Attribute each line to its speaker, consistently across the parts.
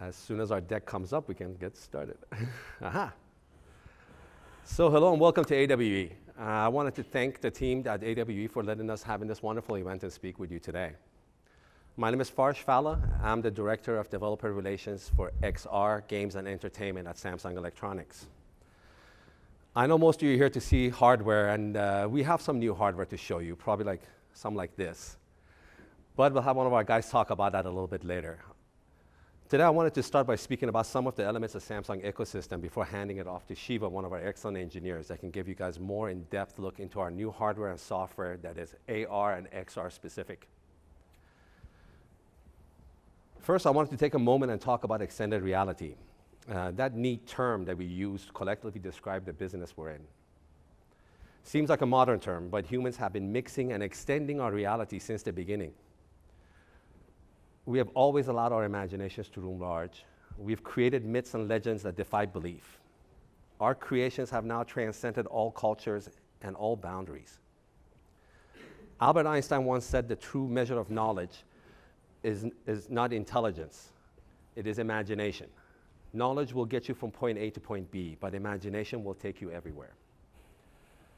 Speaker 1: As soon as our deck comes up, we can get started. Aha. So hello and welcome to AWE. I wanted to thank the team at AWE for letting us have this wonderful event and speak with you today. My name is Farshid Fallah. I'm the Director of Developer Relations for XR, Games and Entertainment at Samsung Electronics. I know most of you are here to see hardware, and we have some new hardware to show you, probably like some like this. But we'll have one of our guys talk about that a little bit later. Today, I wanted to start by speaking about some of the elements of Samsung ecosystem before handing it off to Siva, one of our excellent engineers that can give you guys more in-depth look into our new hardware and software that is AR and XR specific. First, I wanted to take a moment and talk about extended reality. That neat term that we use to collectively describe the business we're in. Seems like a modern term, but humans have been mixing and extending our reality since the beginning. We have always allowed our imaginations to roam large. We've created myths and legends that defy belief. Our creations have now transcended all cultures and all boundaries. Albert Einstein once said the true measure of knowledge is not intelligence, it is imagination. Knowledge will get you from point A to point B, but imagination will take you everywhere.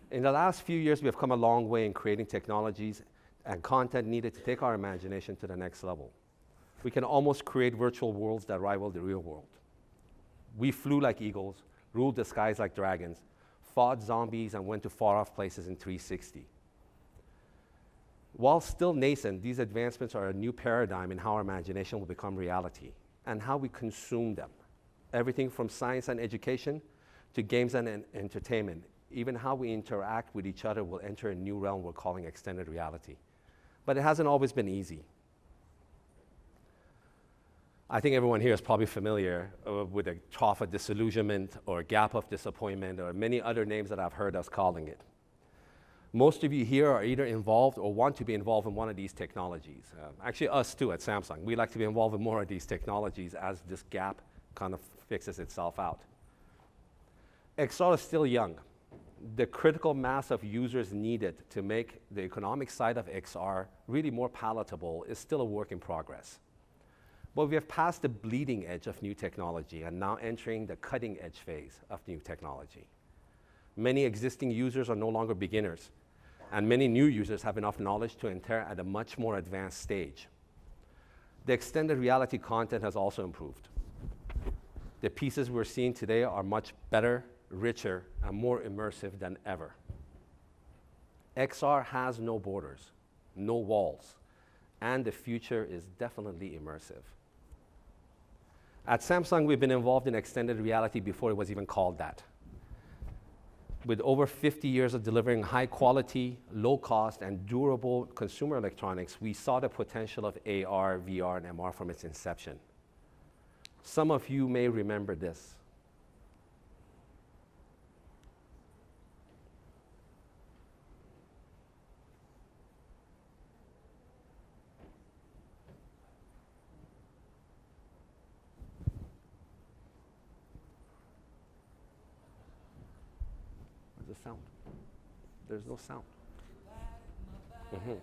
Speaker 1: In the last few years, we have come a long way in creating technologies and content needed to take our imagination to the next level. We can almost create virtual worlds that rival the real world. We flew like eagles, ruled the skies like dragons, fought zombies, and went to far-off places in 360. While still nascent, these advancements are a new paradigm in how our imagination will become reality and how we consume them. Everything from science and education to games and entertainment, even how we interact with each other will enter a new realm we're calling extended reality. But it hasn't always been easy. I think everyone here is probably familiar with the trough of disillusionment or gap of disappointment or many other names that I've heard us calling it. Most of you here are either involved or want to be involved in one of these technologies. Actually, us too at Samsung. We like to be involved in more of these technologies as this gap kind of fixes itself out. XR is still young. The critical mass of users needed to make the economic side of XR really more palatable is still a work in progress. But we have passed the bleeding edge of new technology and now entering the cutting edge phase of new technology. Many existing users are no longer beginners, and many new users have enough knowledge to enter at a much more advanced stage. The extended reality content has also improved. The pieces we're seeing today are much better, richer, and more immersive than ever. XR has no borders, no walls, and the future is definitely immersive. At Samsung, we've been involved in extended reality before it was even called that. With over 50 years of delivering high quality, low cost, and durable consumer electronics, we saw the potential of AR, VR, and MR from its inception. Some of you may remember this. The sound. There's no sound. Mm-hmm.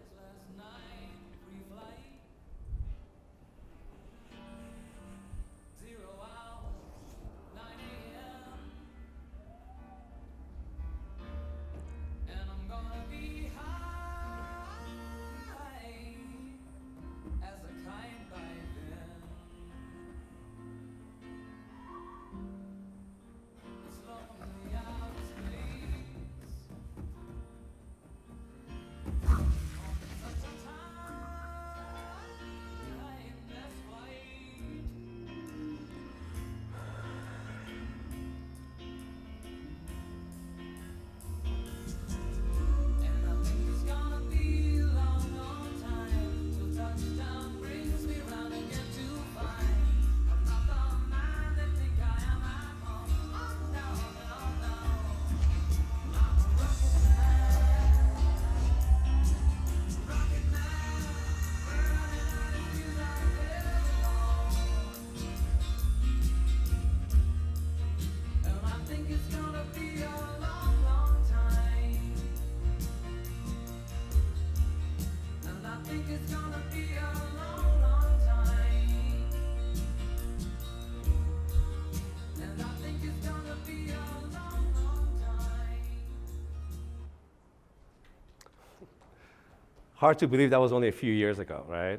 Speaker 1: Hard to believe that was only a few years ago, right?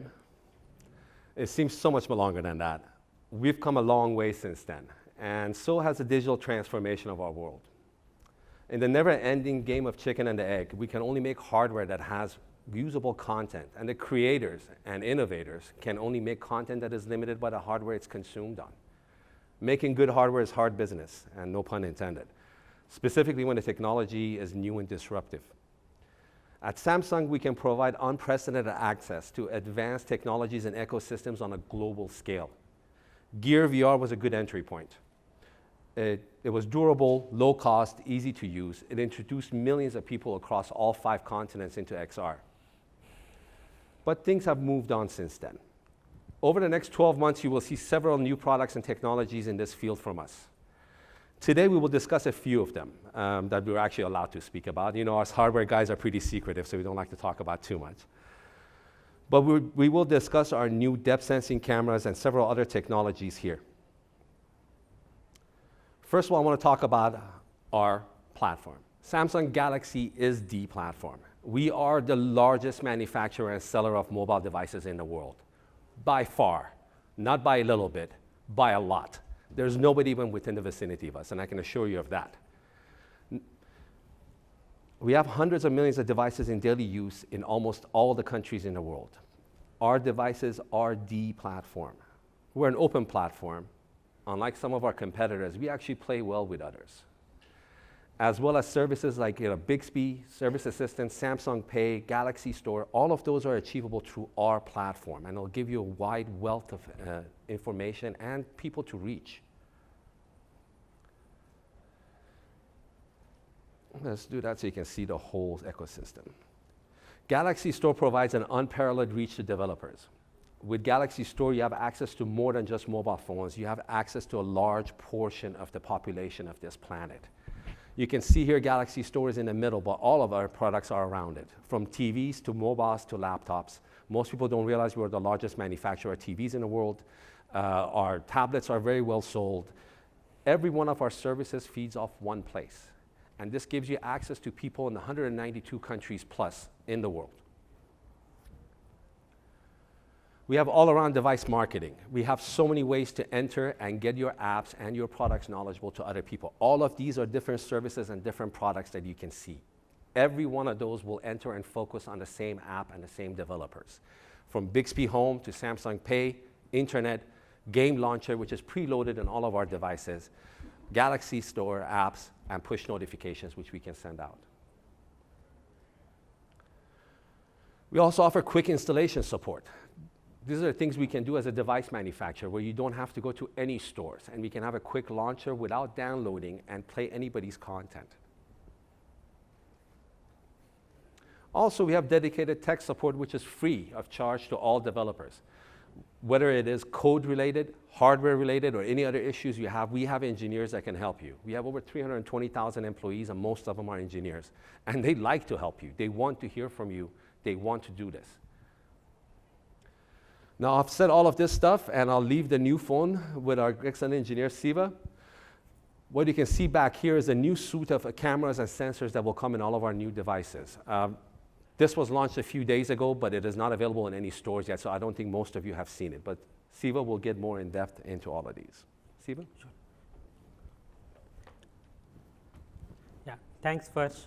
Speaker 1: It seems so much longer than that. We've come a long way since then, and so has the digital transformation of our world. In the never-ending game of chicken and the egg, we can only make hardware that has usable content, and the creators and innovators can only make content that is limited by the hardware it's consumed on. Making good hardware is hard business, and no pun intended, specifically when the technology is new and disruptive. At Samsung, we can provide unprecedented access to advanced technologies and ecosystems on a global scale. Gear VR was a good entry point. It was durable, low cost, easy to use. It introduced millions of people across all 5 continents into XR. But things have moved on since then. Over the next 12 months, you will see several new products and technologies in this field from us. Today, we will discuss a few of them that we're actually allowed to speak about. You know, us hardware guys are pretty secretive, so we don't like to talk about too much. But we will discuss our new depth sensing cameras and several other technologies here. First of all, I want to talk about our platform. Samsung Galaxy is the platform. We are the largest manufacturer and seller of mobile devices in the world, by far, not by a little bit, by a lot. There's nobody even within the vicinity of us, and I can assure you of that. We have hundreds of millions of devices in daily use in almost all the countries in the world. Our devices are the platform. We're an open platform. Unlike some of our competitors, we actually play well with others. As well as services like Bixby, Service Assistant, Samsung Pay, Galaxy Store, all of those are achievable through our platform, and it'll give you a wide wealth of information and people to reach. Let's do that so you can see the whole ecosystem. Galaxy Store provides an unparalleled reach to developers. With Galaxy Store, you have access to more than just mobile phones. You have access to a large portion of the population of this planet. You can see here Galaxy Store is in the middle, but all of our products are around it, from TVs to mobiles to laptops. Most people don't realize we're the largest manufacturer of TVs in the world. Our tablets are very well sold. Every one of our services feeds off one place. And this gives you access to people in 192 countries plus in the world. We have all-around device marketing. We have so many ways to enter and get your apps and your products knowledgeable to other people. All of these are different services and different products that you can see. Every one of those will enter and focus on the same app and the same developers. From Bixby Home to Samsung Pay, Internet, Game Launcher, which is preloaded in all of our devices, Galaxy Store apps, and push notifications, which we can send out. We also offer quick installation support. These are the things we can do as a device manufacturer where you don't have to go to any stores, and we can have a quick launcher without downloading and play anybody's content. Also, we have dedicated tech support which is free of charge to all developers. Whether it is code related, hardware related, or any other issues you have, we have engineers that can help you. We have over 320,000 employees, and most of them are engineers. And they like to help you. They want to hear from you. They want to do this. Now, I've said all of this stuff, and I'll leave the new phone with our excellent engineer, Siva. What you can see back here is a new suite of cameras and sensors that will come in all of our new devices. This was launched a few days ago, but it is not available in any stores yet, so I don't think most of you have seen it. But Siva will get more in depth into all of these. Siva?
Speaker 2: Sure. Yeah, thanks, Farsh.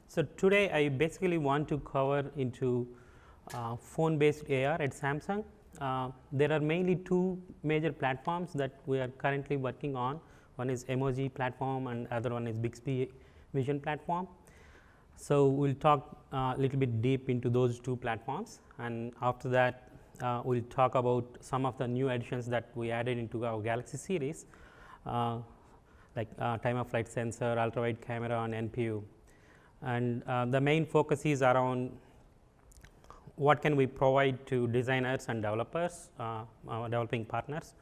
Speaker 2: So today I basically want to cover into phone-based AR at Samsung. There are mainly 2 major platforms that we are currently working on. One is emoji platform and other one is Bixby Vision platform. So we'll talk a little bit deep into those 2 platforms, and after that we'll talk about some of the new additions that we added into our Galaxy series, like time of flight sensor, ultra wide camera, and NPU. And the main focus is around what can we provide to designers and developers, our developing partners,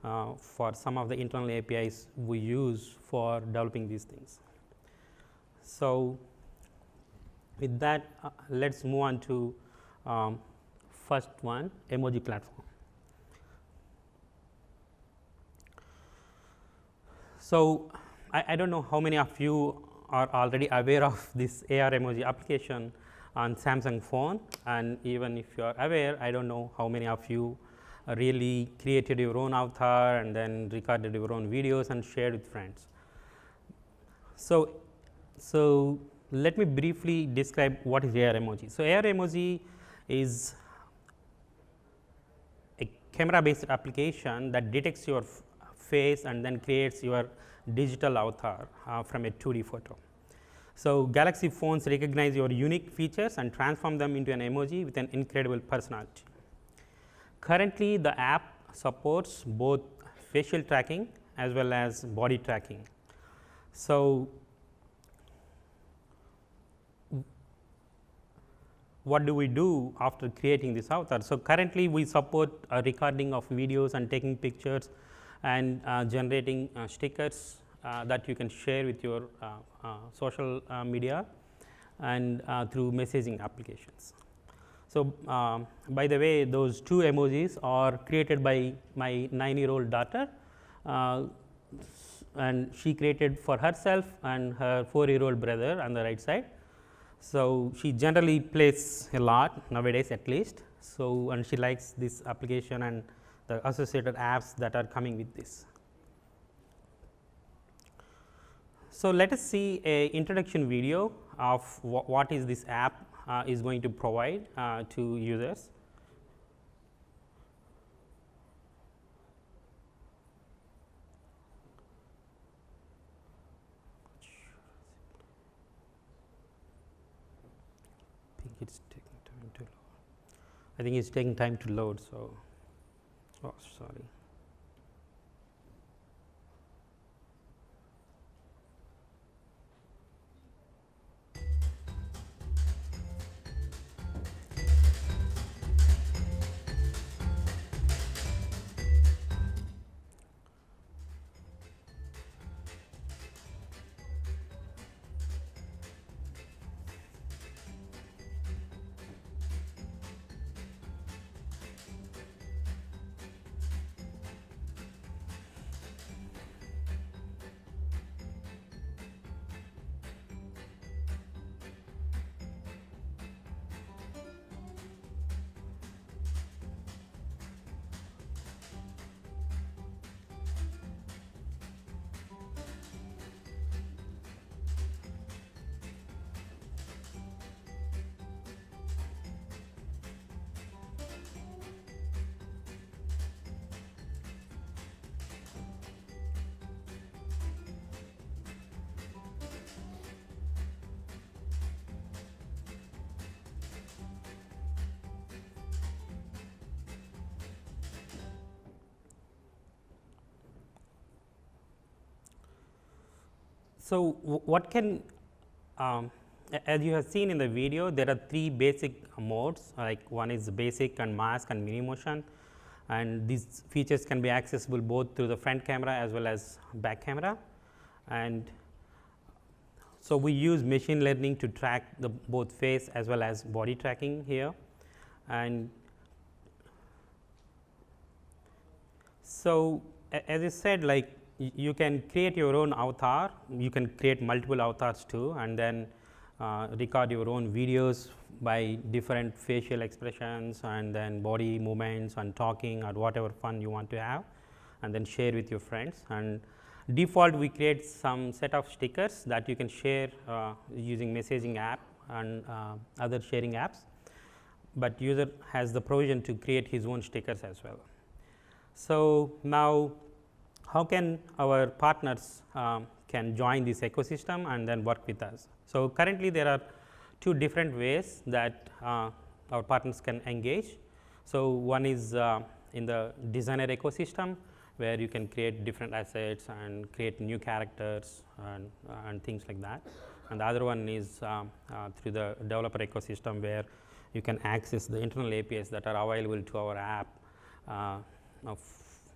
Speaker 2: for some of the internal APIs we use for developing these things. So with that, let's move on to first one, emoji platform. So I don't know how many of you are already aware of this AR emoji application on Samsung phone, and even if you are aware, I don't know how many of you really created your own avatar and then recorded your own videos and shared with friends. So let me briefly describe what is AR emoji. So AR emoji is a camera based application that detects your face and then creates your digital avatar from a 2D photo. So Galaxy phones recognize your unique features and transform them into an emoji with an incredible personality. Currently, the app supports both facial tracking as well as body tracking. So what do we do after creating this avatar? So currently, we support a recording of videos and taking pictures and generating stickers that you can share with your social media and through messaging applications. So by the way, those two emojis are created by my 9-year-old daughter, and she created for herself and her 4-year-old brother on the right side. So she generally plays a lot nowadays, at least. So and she likes this application and the associated apps that are coming with this. So let us see a introduction video of what is this app is going to provide to users. I think it's taking time to load. So, oh, sorry. So what can, as you have seen in the video, there are 3 basic modes, like one is basic and mask and mini motion, and these features can be accessible both through the front camera as well as back camera. And so we use machine learning to track the both face as well as body tracking here. And so as I said, like you can create your own avatar, you can create multiple avatars too, and then record your own videos by different facial expressions and then body movements and talking or whatever fun you want to have, and then share with your friends. And default, we create some set of stickers that you can share using messaging app and other sharing apps, but user has the provision to create his own stickers as well. So now, how can our partners can join this ecosystem and then work with us? So currently, there are 2 different ways that our partners can engage. So one is in the designer ecosystem, where you can create different assets and create new characters and things like that. And the other one is through the developer ecosystem, where you can access the internal APIs that are available to our app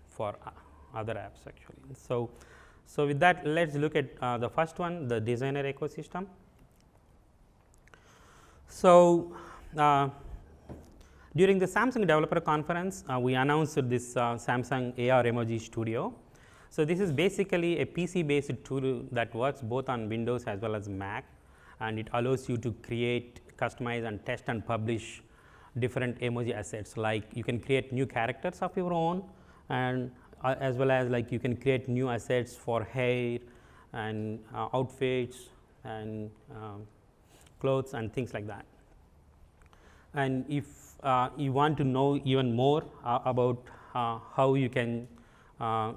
Speaker 2: for other apps actually. So with that, let's look at the first one, the designer ecosystem. So during the Samsung Developer Conference, we announced this Samsung AR Emoji Studio. So this is basically a PC-based tool that works both on Windows as well as Mac, and it allows you to create, customize, and test and publish different emoji assets. Like you can create new characters of your own, and as well as like you can create new assets for hair and outfits and clothes and things like that. And if you want to know even more about how you can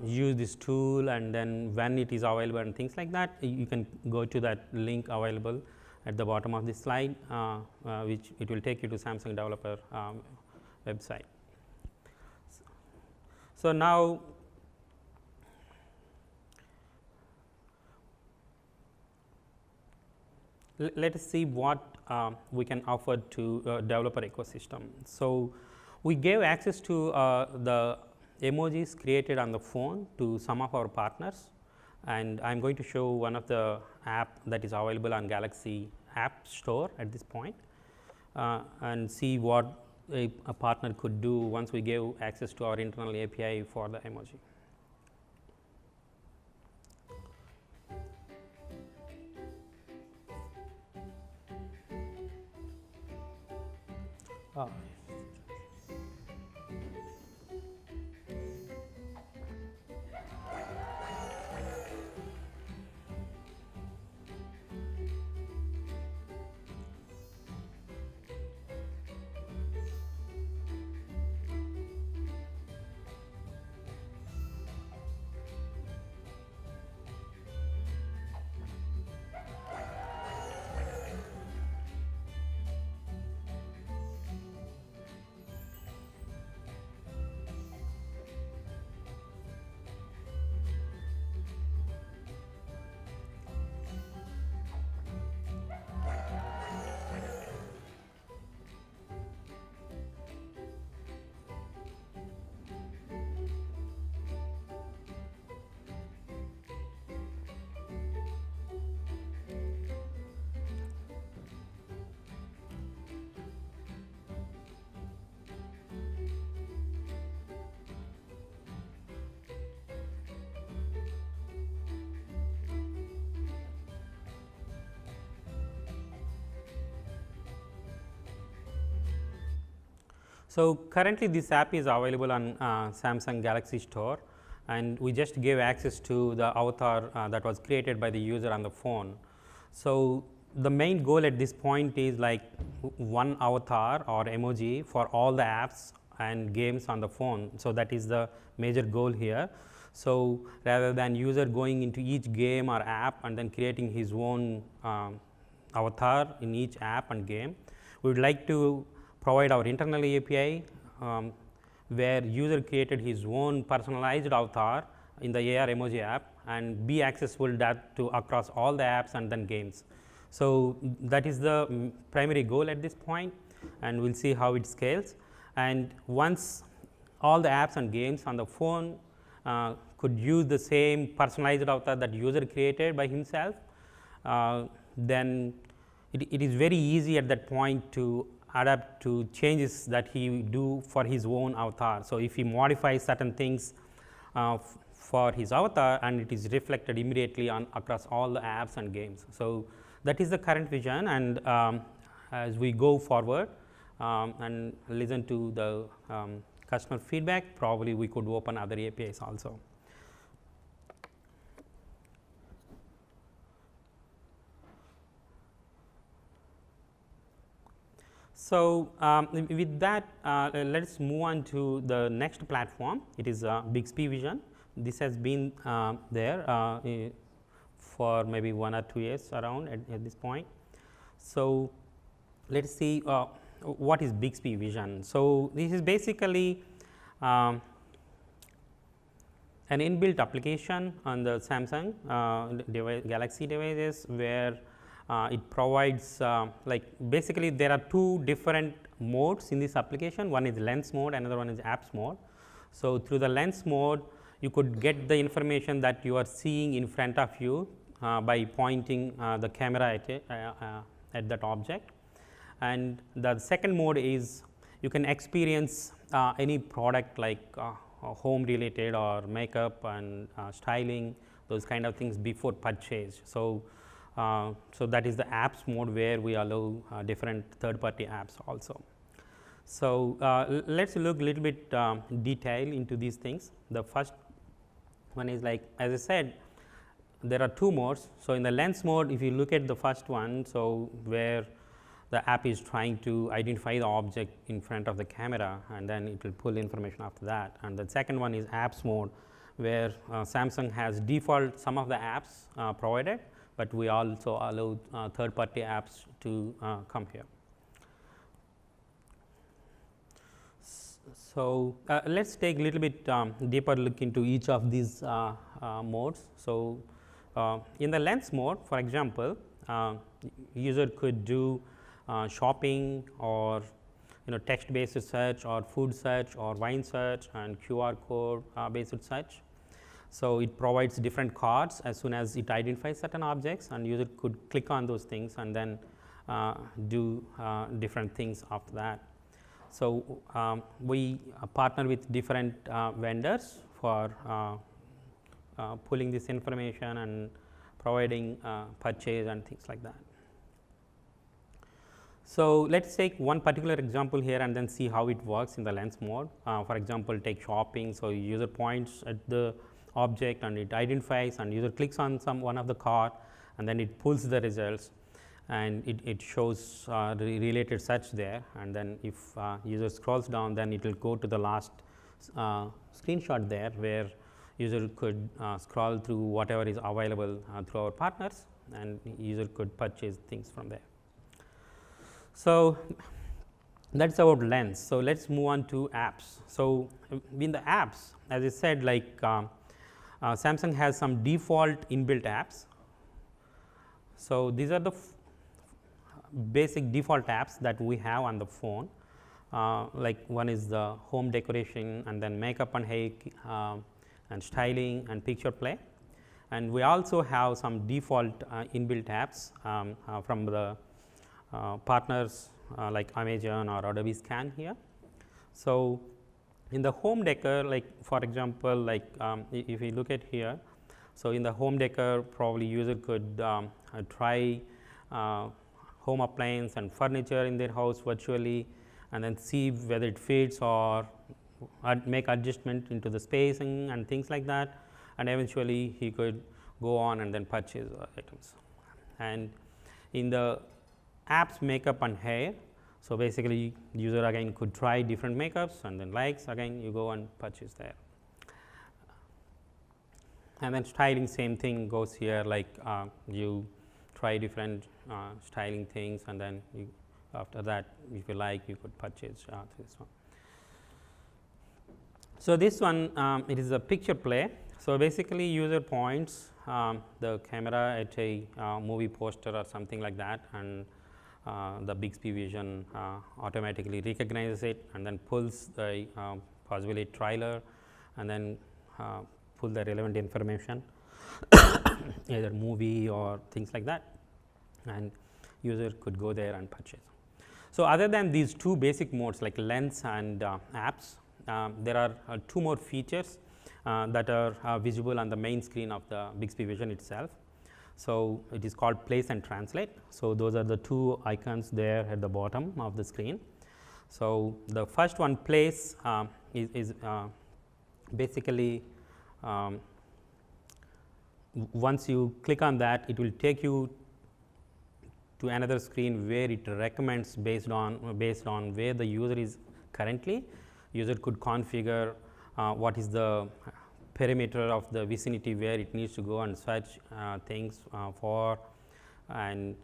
Speaker 2: use this tool and then when it is available and things like that, you can go to that link available at the bottom of this slide, which it will take you to Samsung developer website. So now let us see what we can offer to developer ecosystem. So we gave access to the emojis created on the phone to some of our partners, and I am going to show one of the app that is available on Galaxy App Store at this point, and see what a partner could do once we gave access to our internal API for the emoji. So currently this app is available on Samsung Galaxy Store, and we just gave access to the avatar that was created by the user on the phone. So the main goal at this point is like one avatar or emoji for all the apps and games on the phone. So that is the major goal here. So rather than user going into each game or app and then creating his own avatar in each app and game, we would like to provide our internal API where user created his own personalized avatar in the AR emoji app and be accessible that to across all the apps and then games. So that is the primary goal at this point, and we'll see how it scales. And once all the apps and games on the phone could use the same personalized avatar that user created by himself, then it is very easy at that point to adapt to changes that he do for his own avatar. So if he modifies certain things for his avatar, and it is reflected immediately on across all the apps and games. So that is the current vision, and as we go forward and listen to the customer feedback, probably we could open other APIs also. So with that, let us move on to the next platform. It is Bixby Vision. This has been there for maybe 1 or 2 years around at this point. So let us see what is Bixby Vision. So this is basically an inbuilt application on the Samsung Galaxy devices, where it provides like basically there are 2 different modes in this application. One is lens mode, another one is apps mode. So through the lens mode, you could get the information that you are seeing in front of you by pointing the camera at that object. And the second mode is you can experience any product like home related or makeup and styling, those kind of things before purchase. So that is the apps mode where we allow different third party apps also. So let's look a little bit detail into these things. The first one is, like as I said, there are two modes. So in the lens mode, if you look at the first one, so where the app is trying to identify the object in front of the camera, and then it will pull information after that. And the second one is apps mode, where Samsung has default some of the apps provided, but we also allow third party apps to come here. So let's take a little bit deeper look into each of these modes. So in the lens mode, for example, user could do shopping, or text based search, or food search, or wine search, and QR code based search. So it provides different cards as soon as it identifies certain objects, and user could click on those things and then do different things after that. So we partner with different vendors for pulling this information and providing purchase and things like that. So let's take one particular example here and then see how it works in the lens mode. For example, take shopping. So user points at the object and it identifies, and user clicks on one of the card, and then it pulls the results, and it shows related search there. And then if user scrolls down, then it will go to the last screenshot there, where user could scroll through whatever is available through our partners, and user could purchase things from there. So that's about lens. So let's move on to apps. So in the apps, as I said, like Samsung has some default inbuilt apps. So these are the basic default apps that we have on the phone. Like one is the home decoration, and then makeup and hair, and styling, and picture play. And we also have some default inbuilt apps from the partners like Amazon or Adobe Scan here. So in the home decor, like for example, like if you look at here, so in the home decor, probably user could try home appliance and furniture in their house virtually, and then see whether it fits, or make adjustment into the spacing and things like that, and eventually he could go on and then purchase items. And in the apps makeup and hair, so basically user again could try different makeups, and then likes, again you go and purchase there. And then styling, same thing goes here, like you try different styling things, and then you, after that, if you like, you could purchase this one. So this one, it is a picture play. So basically user points the camera at a movie poster or something like that, and the Bixby Vision automatically recognizes it, and then pulls the possibly trailer, and then pull the relevant information, either movie or things like that, and user could go there and purchase. So other than these two basic modes like lens and apps, there are two more features that are visible on the main screen of the Bixby Vision itself. So it is called place and translate. So those are the two icons there at the bottom of the screen. So the first one, place, is basically once you click on that, it will take you to another screen where it recommends based on where the user is currently. User could configure what is the perimeter of the vicinity where it needs to go and search things for, and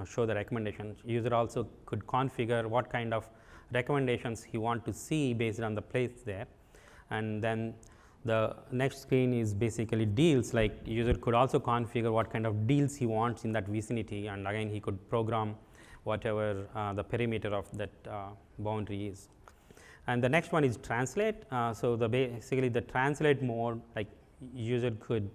Speaker 2: show the recommendations. User also could configure what kind of recommendations he want to see based on the place there. And then the next screen is basically deals, like user could also configure what kind of deals he wants in that vicinity, and again he could program whatever the perimeter of that boundary is. And the next one is translate. So basically the translate mode, like user could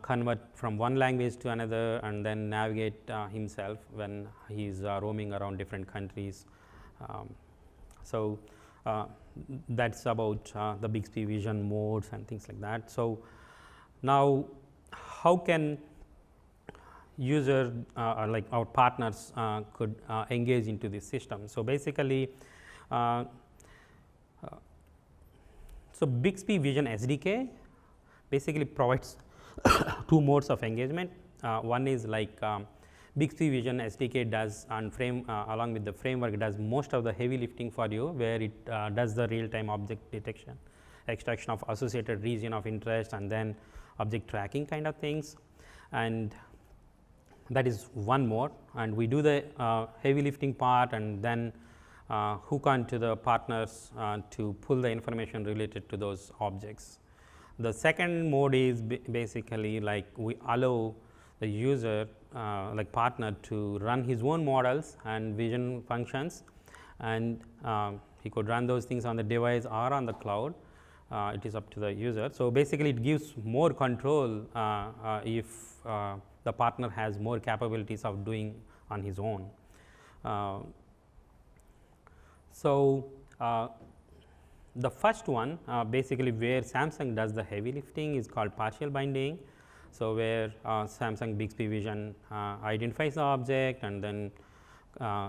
Speaker 2: convert from one language to another, and then navigate himself when he is roaming around different countries. So that's about the Bixby vision modes and things like that. So now, how can user or like our partners could engage into this system? So basically, so Bixby Vision SDK basically provides two modes of engagement. One is like Bixby Vision SDK does and along with the framework does most of the heavy lifting for you, where it does the real-time object detection, extraction of associated region of interest, and then object tracking kind of things. And that is one mode, and we do the heavy lifting part and then hook on to the partners to pull the information related to those objects. The second mode is basically like we allow the user like partner to run his own models and vision functions, and he could run those things on the device or on the cloud. It is up to the user. So basically, it gives more control if the partner has more capabilities of doing on his own. So the first one basically where Samsung does the heavy lifting is called partial binding. So where Samsung Bixby Vision identifies the object and then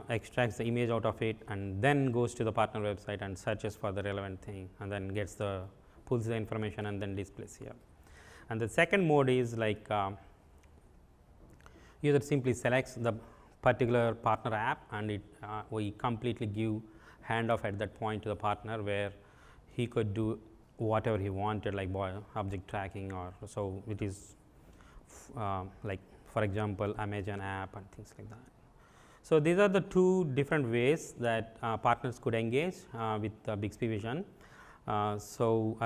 Speaker 2: extracts the image out of it, and then goes to the partner website and searches for the relevant thing, and then pulls the information and then displays here. And the second mode is like user simply selects the particular partner app, and we completely give handoff at that point to the partner, where he could do whatever he wanted, like object tracking, or so it is like for example Amazon app and things like that. So these are the two different ways that partners could engage with Bixby Vision. So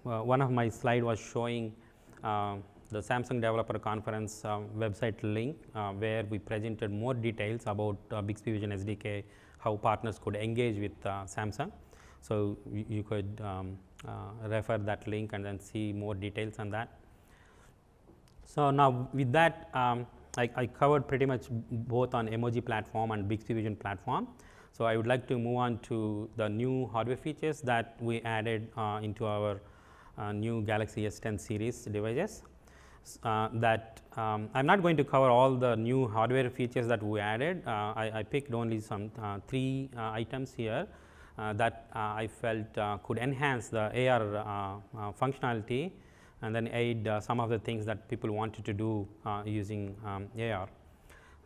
Speaker 2: one of my slide was showing the Samsung Developer Conference website link, where we presented more details about Bixby Vision SDK, how partners could engage with Samsung. So you could refer that link and then see more details on that. So now with that, I covered pretty much both on emoji platform and Bixby Vision platform. So I would like to move on to the new hardware features that we added into our new Galaxy S10 series devices. That I'm not going to cover all the new hardware features that we added. I picked only some 3 items here that I felt could enhance the AR functionality, and then aid some of the things that people wanted to do using AR.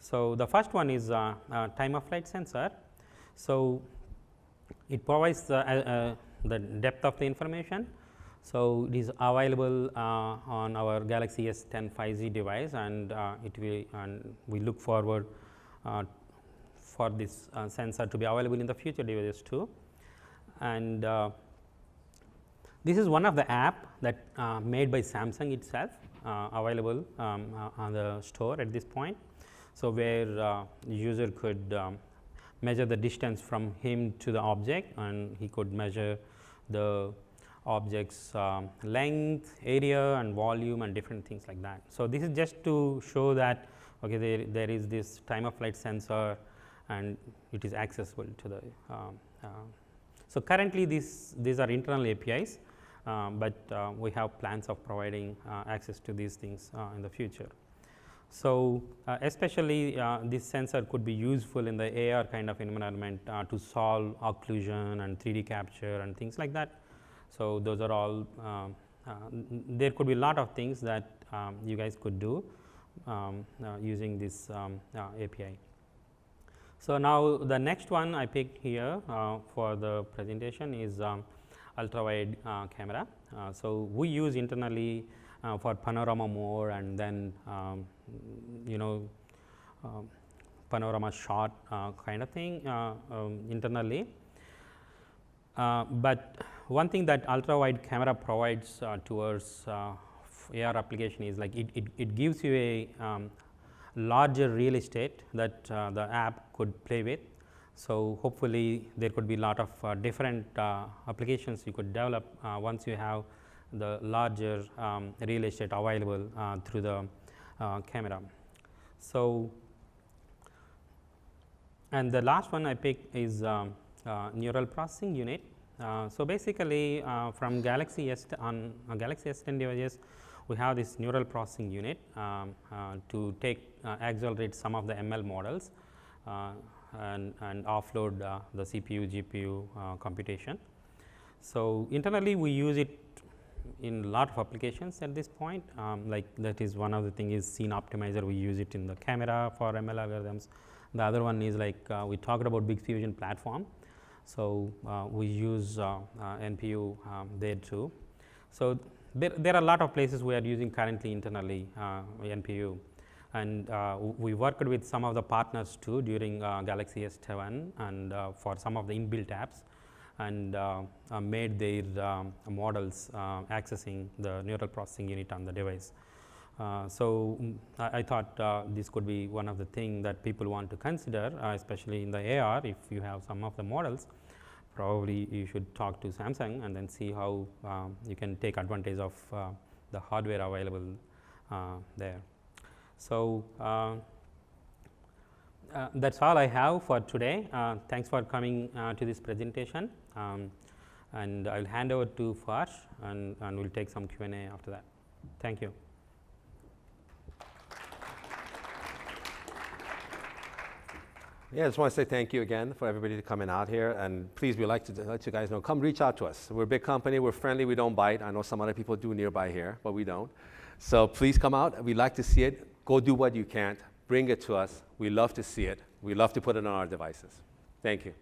Speaker 2: So the first one is time of flight sensor. So it provides the depth of the information. So it is available on our Galaxy S10 5G device, and we look forward for this sensor to be available in the future devices too. And this is one of the app that made by Samsung itself, available on the store at this point. So where the user could measure the distance from him to the object, and he could measure the object's length, area, and volume, and different things like that. So this is just to show that okay, there is this time of flight sensor, and it is accessible to the. So currently these are internal APIs, but we have plans of providing access to these things in the future. So especially this sensor could be useful in the AR kind of environment to solve occlusion and 3D capture and things like that. So those are all, there could be a lot of things that you guys could do using this API. So now the next one I picked here for the presentation is ultra-wide camera. So we use internally for panorama mode, and then panorama shot kind of thing internally. But one thing that ultra-wide camera provides towards AR application is like it gives you a larger real estate that the app could play with. So hopefully there could be a lot of different applications you could develop once you have the larger real estate available through the camera. So, and the last one I picked is neural processing unit. So basically, from Galaxy Galaxy S10 devices, we have this neural processing unit to accelerate some of the ML models and offload the CPU, GPU computation. So internally, we use it in a lot of applications at this point. Like that is one of the thing is scene optimizer. We use it in the camera for ML algorithms. The other one is like we talked about Big Fusion platform. So we use NPU there too. So there are a lot of places we are using currently internally NPU, and we worked with some of the partners too during Galaxy S7 and for some of the inbuilt apps, and made their models accessing the neural processing unit on the device. So I thought this could be one of the things that people want to consider, especially in the AR. If you have some of the models, probably you should talk to Samsung and then see how you can take advantage of the hardware available there. So that's all I have for today. Thanks for coming to this presentation, and I'll hand over to Farsh, and we'll take some Q&A after that. Thank you.
Speaker 1: Yeah, I just want to say thank you again for everybody coming out here, and please, we'd like to let you guys know, come reach out to us. We're a big company, we're friendly, we don't bite. I know some other people do nearby here, but we don't. So please come out, we'd like to see it. Go do what you can't, bring it to us. We love to see it. We love to put it on our devices. Thank you.